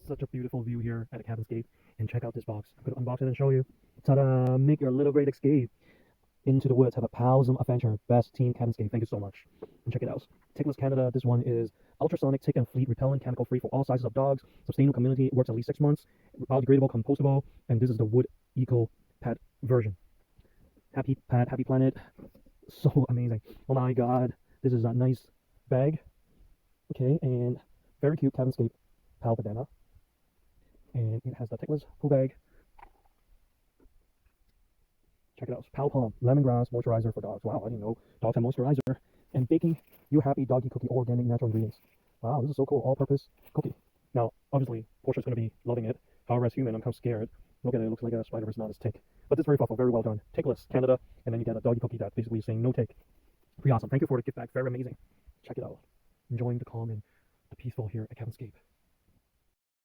Such a beautiful view here at a Cabinscape. And check out this box. I'm going to unbox it and show you. Ta-da! Make your little great escape into the woods. Have a palism adventure. Best team Cabinscape. Thank you so much. And check it out. Tickless Canada. This one is ultrasonic tick and fleet repellent, chemical free for all sizes of dogs. Sustainable community. Works at least 6 months. Biodegradable, compostable. And this is the wood EcoPet version. Happy pet, happy planet. So amazing. Oh my god. This is a nice bag. Okay, and very cute Cabinscape pal bandana. And it has the tickless poo bag. Check it out. Pal Palm lemongrass moisturizer for dogs. Wow, I didn't know dogs have moisturizer. And baking you happy doggy cookie, organic natural ingredients. Wow, this is so cool. All-purpose cookie. Now, obviously, Portia's going to be loving it. However, as human, I'm kind of scared. Look at it. It looks like a spider, but it's not. It's tick. But it's very thoughtful. Very well done. Tickless Canada. And then you get a doggy cookie that basically is saying no tick. Pretty awesome. Thank you for the gift bag. Very amazing. Check it out. Enjoying the calm and the peaceful here at Cabinscape.